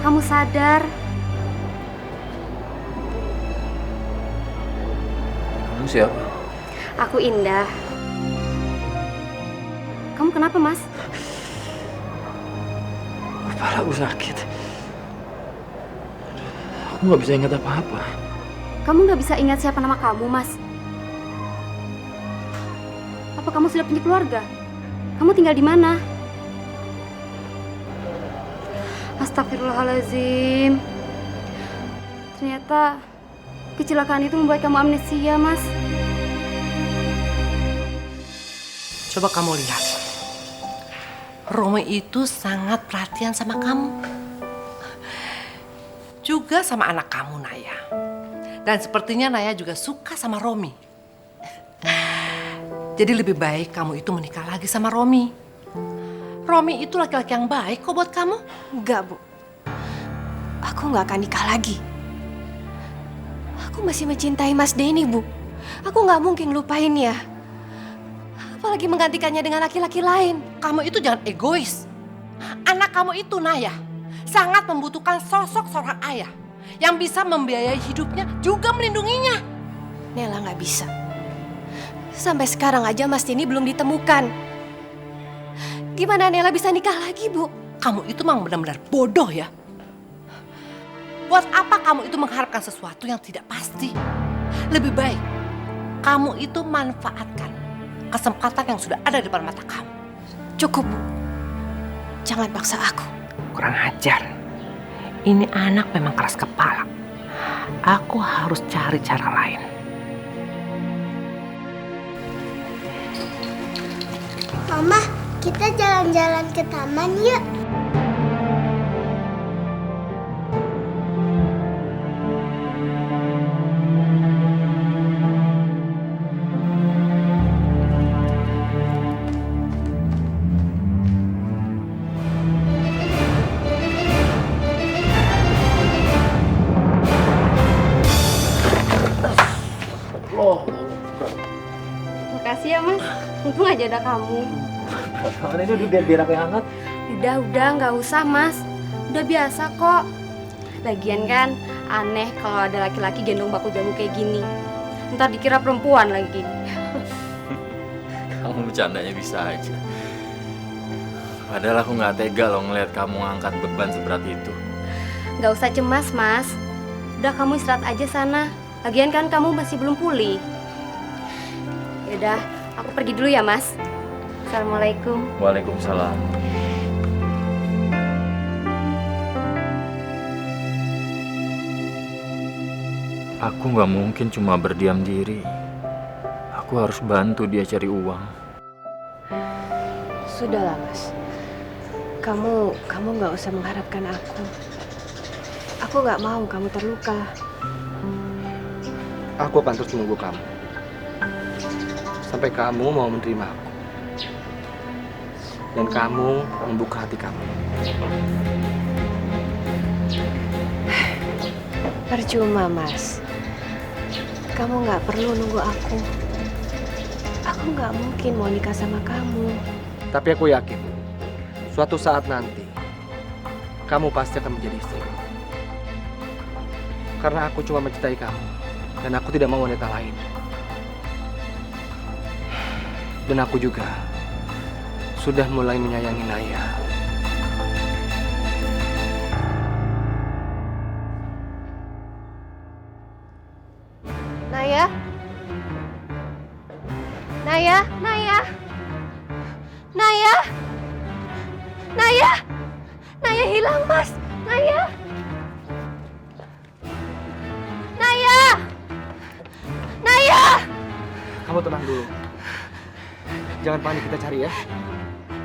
kamu sadar. Kamu siapa? Aku Indah. Kamu kenapa, Mas? Kepala aku sakit. Aku nggak bisa ingat apa-apa. Kamu nggak bisa ingat siapa nama kamu, Mas? Apa kamu sudah punya keluarga? Kamu tinggal di mana? Astagfirullahaladzim. Ternyata kecelakaan itu membuat kamu amnesia, Mas. Coba kamu lihat. Romi itu sangat perhatian sama kamu. Juga sama anak kamu, Naya. Dan sepertinya Naya juga suka sama Romi. Jadi lebih baik kamu itu menikah lagi sama Romi. Romi itu laki-laki yang baik kok buat kamu. Enggak, Bu. Aku nggak akan nikah lagi. Aku masih mencintai Mas Denny, Bu. Aku nggak mungkin lupain ya. Apalagi menggantikannya dengan laki-laki lain. Kamu itu jangan egois. Anak kamu itu, Naya, sangat membutuhkan sosok seorang ayah yang bisa membiayai hidupnya juga melindunginya. Nela nggak bisa. Sampai sekarang aja Mas Denny belum ditemukan. Gimana Nela bisa nikah lagi, Bu? Kamu itu memang benar-benar bodoh ya. Buat apa kamu itu mengharapkan sesuatu yang tidak pasti? Lebih baik kamu itu manfaatkan kesempatan yang sudah ada di depan mata kamu. Cukup, Bu. Jangan paksa aku. Kurang ajar. Ini anak memang keras kepala. Aku harus cari cara lain. Mama, kita jalan-jalan ke taman yuk. Makasih ya, Mas. Untung aja ada kamu. Tangan ini udah biar aku yang hangat. Udah, nggak usah, Mas. Udah biasa kok. Lagian kan aneh kalau ada laki-laki gendong baku jamu kayak gini. Ntar dikira perempuan lagi. Kamu bercandanya bisa aja. Padahal aku nggak tega loh ngeliat kamu ngangkat beban seberat itu. Nggak usah cemas, Mas. Udah kamu istirahat aja sana. Lagian kan kamu masih belum pulih. Yaudah, aku pergi dulu ya, Mas. Assalamualaikum. Waalaikumsalam. Aku nggak mungkin cuma berdiam diri. Aku harus bantu dia cari uang. Sudahlah, Mas. Kamu nggak usah mengharapkan aku. Aku nggak mau kamu terluka. Aku akan terus menunggu kamu. Sampai kamu mau menerima aku. Dan kamu membuka hati kamu. Percuma, Mas. Kamu nggak perlu nunggu aku. Aku nggak mungkin mau nikah sama kamu. Tapi aku yakin, suatu saat nanti, kamu pasti akan menjadi istriku. Karena aku cuma mencintai kamu. Dan aku tidak mau wanita lain. Dan aku juga sudah mulai menyayangi Naya. Naya? Naya? Naya? Naya? Naya? Naya hilang, Mas! Naya? Naya! Naya! Kamu tenang dulu. Jangan panik, kita cari ya.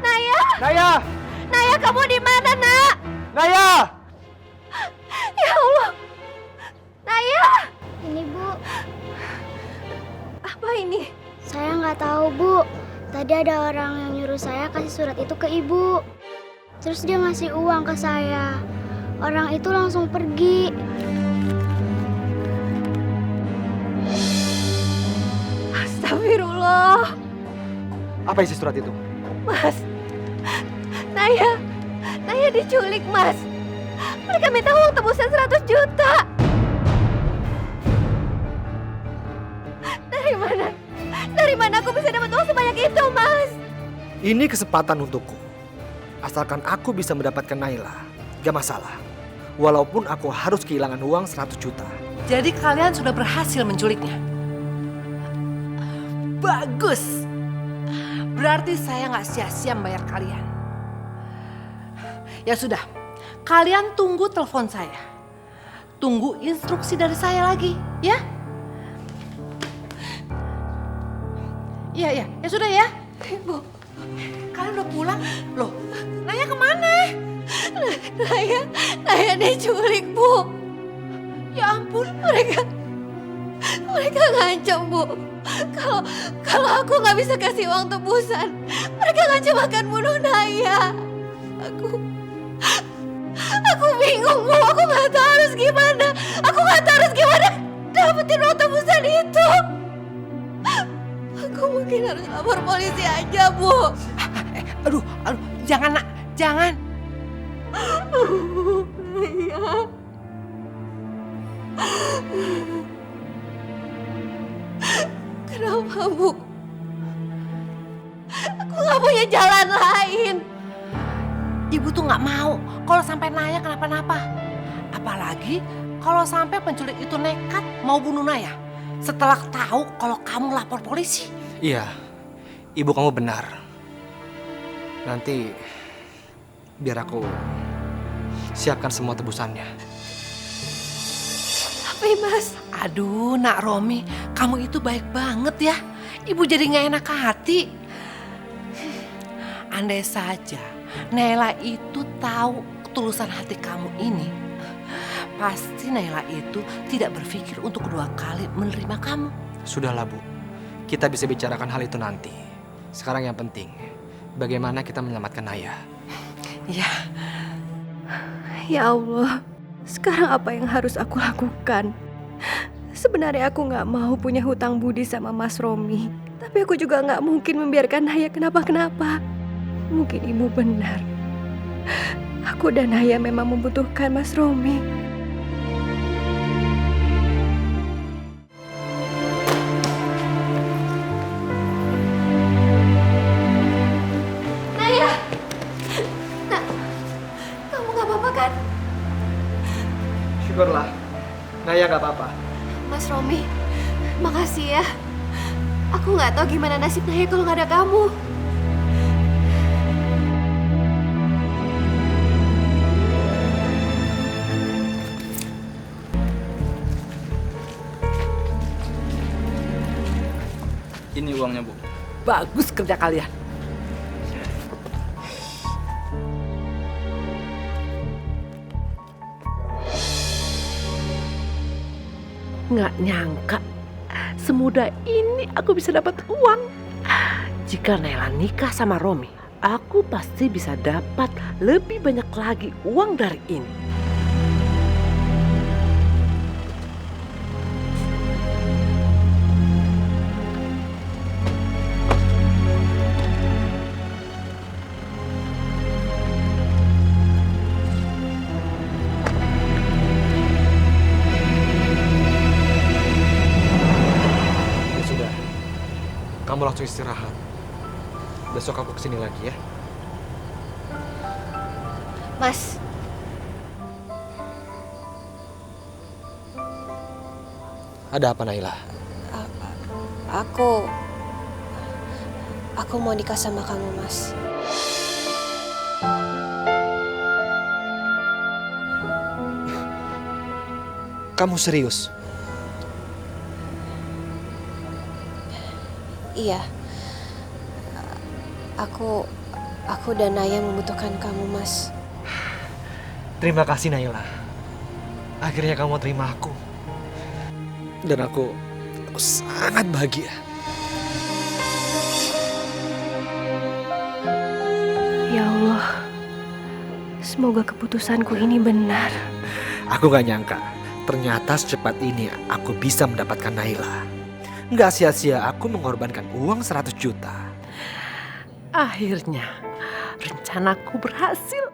Naya! Naya! Naya, kamu di mana, Nak? Naya! Ya Allah! Naya! Ini Bu, Apa ini? saya nggak tahu Bu. Tadi ada orang yang nyuruh saya kasih surat itu ke Ibu. Terus dia ngasih uang ke saya. Orang itu langsung pergi. Astagfirullah! Apa isi surat itu? Mas! Naya! Naya diculik, Mas! Mereka minta uang tebusan 100 juta. Dari mana? Dari mana aku bisa dapat uang sebanyak itu, Mas? Ini kesempatan untukku. Asalkan aku bisa mendapatkan Naila, gak masalah. Walaupun aku harus kehilangan uang 100 juta. Jadi kalian sudah berhasil menculiknya? Bagus. Berarti saya nggak sia-sia membayar kalian. Ya sudah, kalian tunggu telepon saya. Tunggu instruksi dari saya lagi, ya? Iya, ya sudah ya. Ibu, kalian udah pulang? Loh, Naya kemana? Naya diculik, Bu. Ya ampun, Mereka ngancam, Bu. Kalau aku nggak bisa kasih uang tebusan, mereka ngancam akan bunuh Naya. Aku bingung, Bu. Aku nggak tahu harus gimana. Aku nggak tahu harus gimana dapetin uang tebusan itu. Aku mungkin harus lapor polisi aja, Bu. aduh, jangan nak, jangan. Naya. Kenapa, Bu? Aku nggak punya jalan lain. Ibu tuh nggak mau kalau sampai Naya kenapa-napa. Apalagi kalau sampai penculik itu nekat mau bunuh Naya setelah tahu kalau kamu lapor polisi. Iya, ibu kamu benar. Nanti biar aku siapkan semua tebusannya. Tapi, Mas, Aduh, Nak Romi, kamu itu baik banget ya. Ibu jadi nggak enak hati. Andai saja Naila itu tahu ketulusan hati kamu ini, pasti Naila itu tidak berpikir untuk kedua kali menerima kamu. Sudahlah, Bu. Kita bisa bicarakan hal itu nanti. Sekarang yang penting, bagaimana kita menyelamatkan Naya. Ya, Ya Allah, sekarang apa yang harus aku lakukan? Sebenarnya aku nggak mau punya hutang budi sama Mas Romi. Tapi aku juga nggak mungkin membiarkan Naya kenapa-kenapa. Mungkin ibu benar. Aku dan Naya memang membutuhkan Mas Romi. Naya. Nak, kamu nggak apa-apa kan? Syukurlah, Naya gak apa-apa. Mas Romi, makasih ya. Aku nggak tahu gimana nasib Naya kalau nggak ada kamu. Ini uangnya, Bu. bagus kerja kalian. Nggak nyangka semudah ini aku bisa dapat uang. Jika Naila nikah sama Romi, aku pasti bisa dapat lebih banyak lagi uang dari ini. Ya sudah, kamu langsung istirahat. Besok aku kesini lagi ya. Mas, Ada apa, Naila? aku mau nikah sama kamu, Mas. Kamu serius? Iya. Aku dan Naya membutuhkan kamu, Mas. Terima kasih, Naila. Akhirnya kamu terima aku. Dan aku sangat bahagia. Ya Allah, semoga keputusanku ini benar. Aku gak nyangka, ternyata secepat ini aku bisa mendapatkan Naila. Gak sia-sia aku mengorbankan uang 100 juta. Akhirnya rencanaku berhasil.